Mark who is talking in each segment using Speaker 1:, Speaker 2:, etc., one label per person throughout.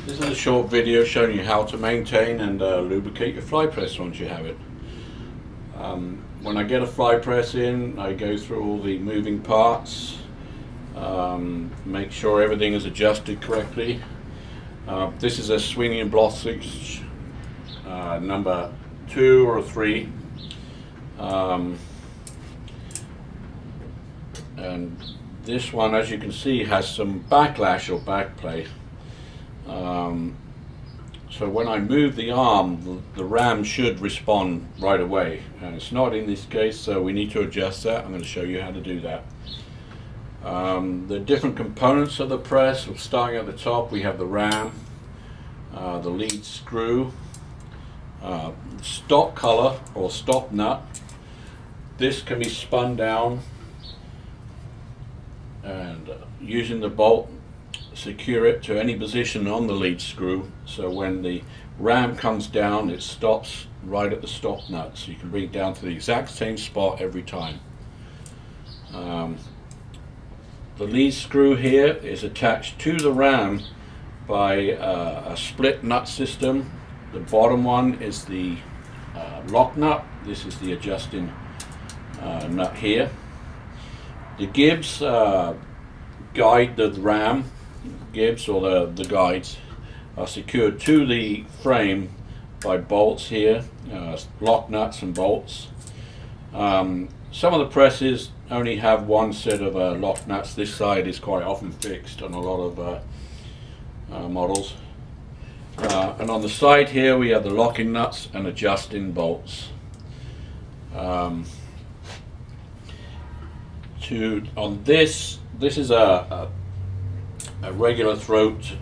Speaker 1: This is a short video showing you how to maintain and lubricate your fly press once you have it. When I get a fly press in, I go through all the moving parts, make sure everything is adjusted correctly. This is a swinging block switch number 2 or 3. And this one, as you can see, has some backlash or backplay. So when I move the arm, the ram should respond right away, and it's not in this case, so we need to adjust that. I'm going to show you how to do that. The different components of the press, starting at the top, we have the ram, the lead screw, stop collar or stop nut. This can be spun down and using the bolt secure it to any position on the lead screw, so when the ram comes down it stops right at the stop nut, so you can bring it down to the exact same spot every time. The lead screw here is attached to the ram by a split nut system. The bottom one is the lock nut. This is the adjusting nut here. The Gibbs guide the ram, Gibbs or the guides are secured to the frame by bolts here, lock nuts and bolts. Some of the presses only have one set of lock nuts. This side is quite often fixed on a lot of models. And on the side here we have the locking nuts and adjusting bolts. On this is a regular throat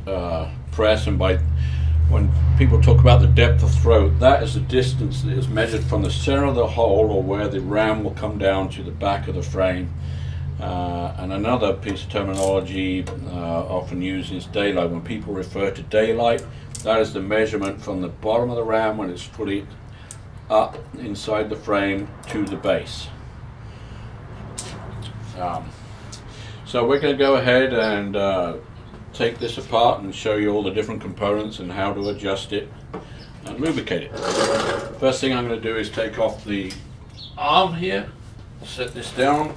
Speaker 1: press, and when people talk about the depth of throat, that is the distance that is measured from the center of the hole, or where the ram will come down, to the back of the frame. And another piece of terminology often used is daylight. When people refer to daylight, that is the measurement from the bottom of the ram when it's fully up inside the frame to the base. So we're going to go ahead and take this apart and show you all the different components and how to adjust it and lubricate it. First thing I'm going to do is take off the arm here, set this down.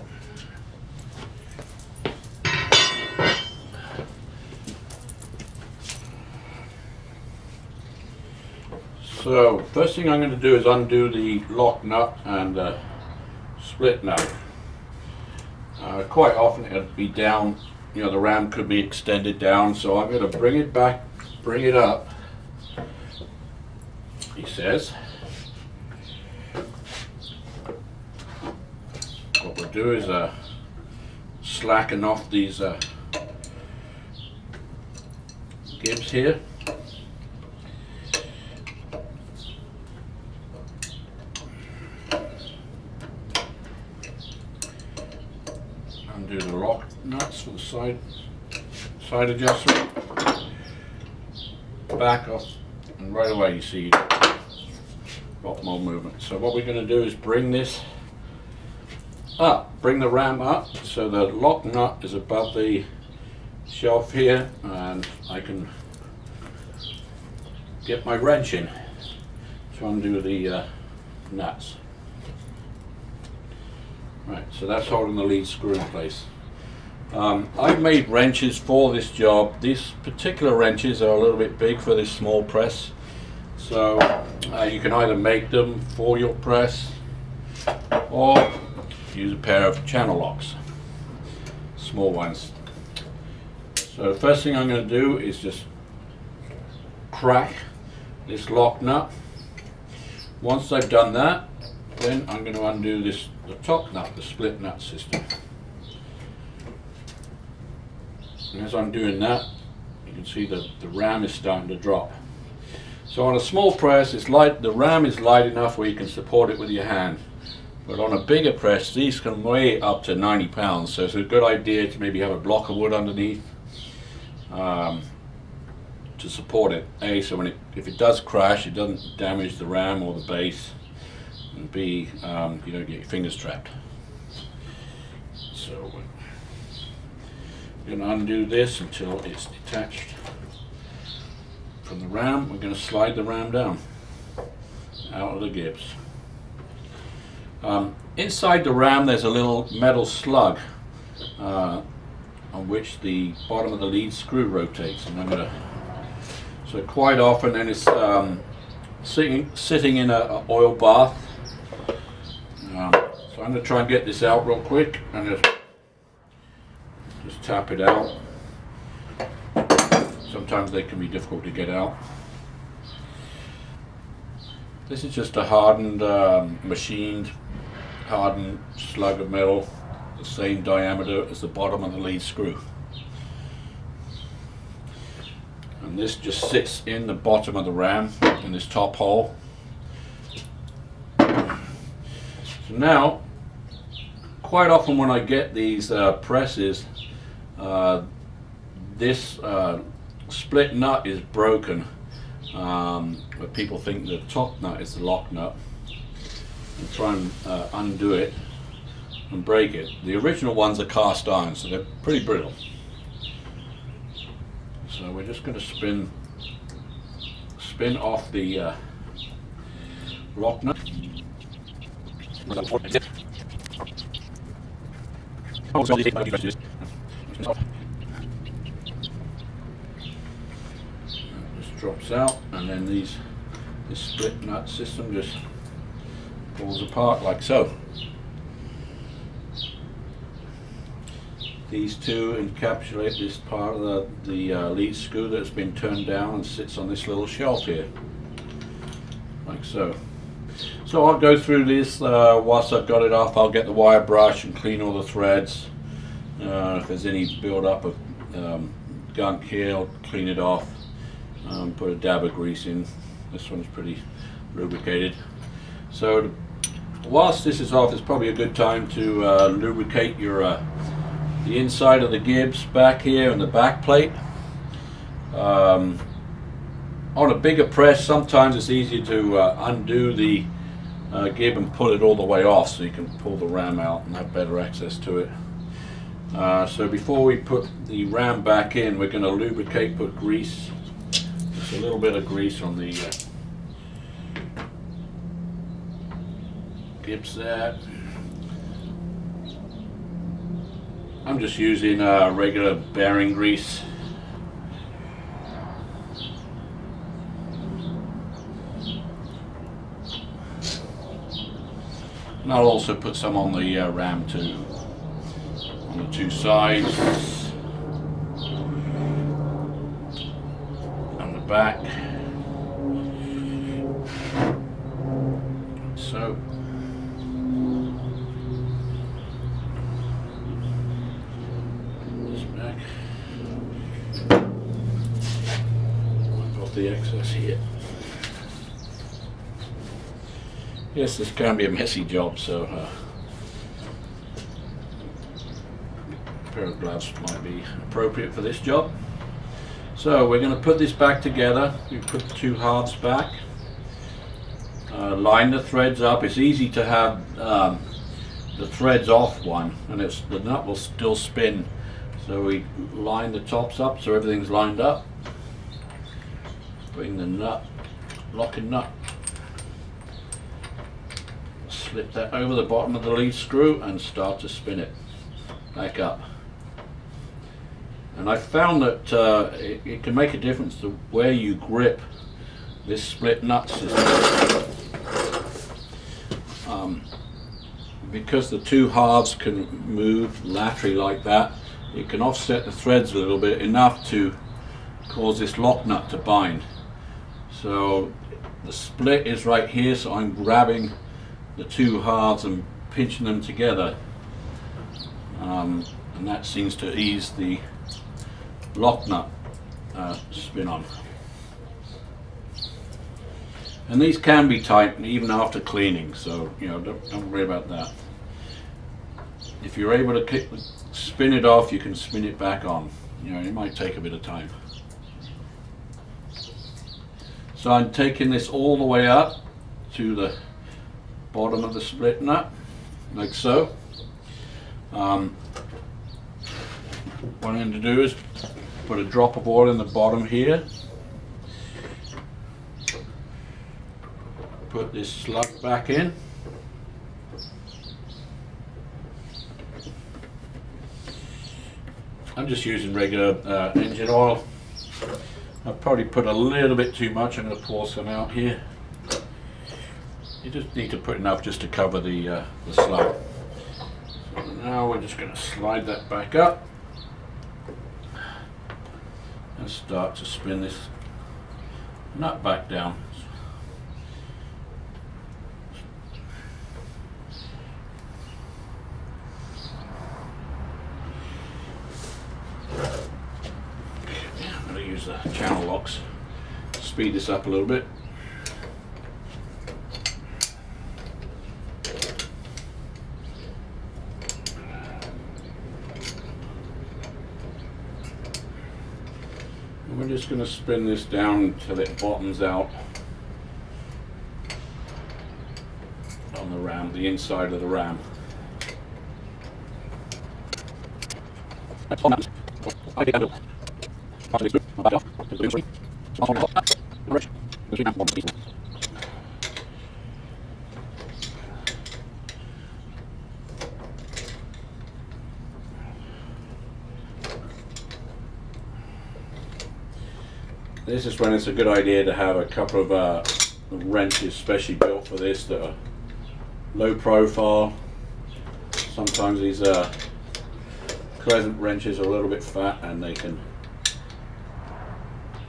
Speaker 1: So first thing I'm going to do is undo the lock nut and split nut. Quite often it'll be down, you know, the ram could be extended down, so I'm going to bring it back, bring it up, he says. What we'll do is slacken off these Gibbs here. Undo the lock nuts for the side adjustment. Back off, and right away you see a lot more movement. So what we're going to do is bring this up, bring the ram up so the lock nut is above the shelf here, and I can get my wrench in to undo the nuts. Right, so that's holding the lead screw in place. I've made wrenches for this job. These particular wrenches are a little bit big for this small press, so you can either make them for your press or use a pair of channel locks, small ones. So the first thing I'm going to do is just crack this lock nut. Once I've done that, then I'm going to undo the top nut, the split nut system. And as I'm doing that, you can see that the ram is starting to drop. So on a small press, it's light, the ram is light enough where you can support it with your hand. But on a bigger press, these can weigh up to 90 pounds, so it's a good idea to maybe have a block of wood underneath to support it. So when if it does crash, it doesn't damage the ram or the base, and B, you don't get your fingers trapped. So we're going to undo this until it's detached. from the ram, we're going to slide the ram down out of the gibs. Inside the ram there's a little metal slug on which the bottom of the lead screw rotates, and so quite often, and it's sitting in an oil bath. So I'm going to try and get this out real quick and just tap it out. Sometimes they can be difficult to get out. This is just a hardened, machined, hardened slug of metal, the same diameter as the bottom of the lead screw. And this just sits in the bottom of the ram, in this top hole. So now, quite often when I get these presses, this split nut is broken, but people think the top nut is the lock nut, and try and undo it and break it. The original ones are cast iron, so they're pretty brittle. So we're just going to spin off the lock nut. Just drops out, and then this split nut system just pulls apart like so. These two encapsulate this part of the lead screw that's been turned down and sits on this little shelf here, like so. So I'll go through this whilst I've got it off. I'll get the wire brush and clean all the threads. If there's any build up of gunk here, I'll clean it off. Put a dab of grease in. This one's pretty lubricated. So whilst this is off, it's probably a good time to lubricate your the inside of the gibs back here and the back plate. On a bigger press, sometimes it's easier to undo the gib and pull it all the way off, so you can pull the ram out and have better access to it. So before we put the ram back in, we're going to lubricate, put grease, just a little bit of grease on the gibs there. I'm just using regular bearing grease. And I'll also put some on the ram too, on the two sides and the back. So. The excess here. Yes, this can be a messy job, so a pair of gloves might be appropriate for this job. So we're going to put this back together. We put the two halves back, line the threads up. It's easy to have the threads off one, and the nut will still spin. So we line the tops up so everything's lined up. Bring the nut, locking nut, slip that over the bottom of the lead screw and start to spin it back up. And I found that it can make a difference to where you grip this split nut system. Because the two halves can move laterally like that, it can offset the threads a little bit, enough to cause this lock nut to bind. So the split is right here, so I'm grabbing the two halves and pinching them together, and that seems to ease the lock nut spin on. And these can be tightened even after cleaning, so don't worry about that. If you're able to spin it off, you can spin it back on. It might take a bit of time. So I'm taking this all the way up to the bottom of the split nut, like so. What I'm going to do is put a drop of oil in the bottom here, put this slug back in. I'm just using regular engine oil. I've probably put a little bit too much. I'm going to pour some out here. You just need to put enough just to cover the slug. So now we're just going to slide that back up and start to spin this nut back down. I'm going to use the channel locks to speed this up a little bit. We're just going to spin this down until it bottoms out on the ram, the inside of the ram. This is when it's a good idea to have a couple of wrenches specially built for this that are low profile. Sometimes these crescent wrenches are a little bit fat and they can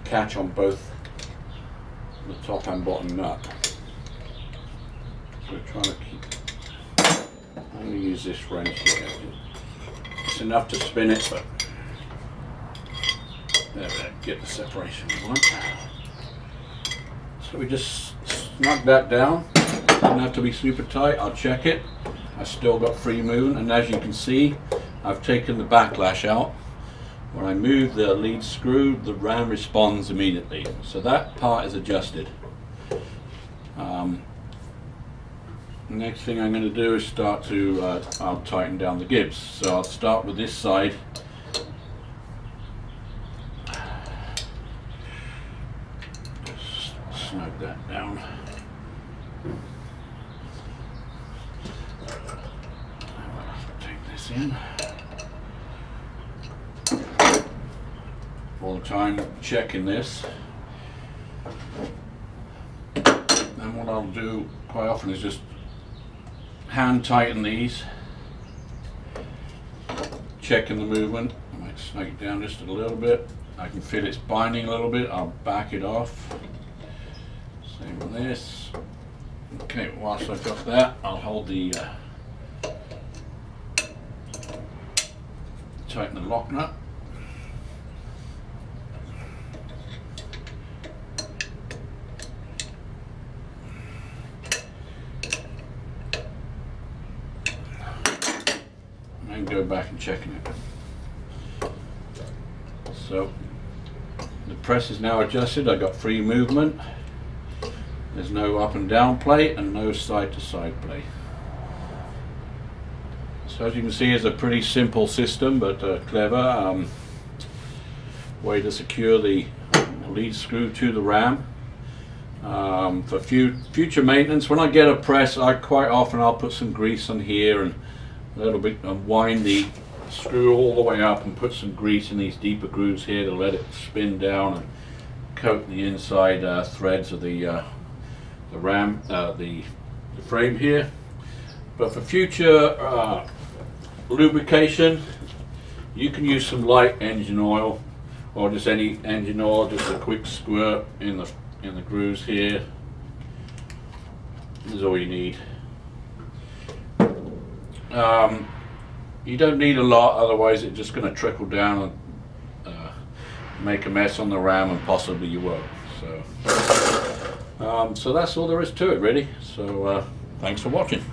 Speaker 1: catch on both the top and bottom nut. So we're trying to keep, I'm going to use this wrench here. It's enough to spin it, but there we go, get the separation we want. So we just snug that down. Doesn't have to be super tight, I'll check it. I've still got free movement, and as you can see, I've taken the backlash out. When I move the lead screw, the ram responds immediately. So that part is adjusted. Next thing I'm going to do is start to I'll tighten down the gibs. So I'll start with this side. Snug that down. Take this in. All the time checking this. And what I'll do quite often is just hand tighten these, checking the movement. I might snug it down just a little bit. I can feel it's binding a little bit, I'll back it off. Same with this. Okay, whilst I've got that, I'll hold the tighten the lock nut. And go back and checking it. So the press is now adjusted. I got free movement. There's no up and down plate and no side to side plate. So as you can see, it's a pretty simple system, but clever way to secure the lead screw to the ram. For future maintenance, when I get a press, I'll put some grease on here and a little bit, and wind the screw all the way up and put some grease in these deeper grooves here to let it spin down and coat the inside threads of the ram, the frame here. But for future lubrication, you can use some light engine oil, or just any engine oil, just a quick squirt in the grooves here. This is all you need. You don't need a lot, otherwise it's just going to trickle down and make a mess on the ram and possibly your work. So that's all there is to it, really. So thanks for watching.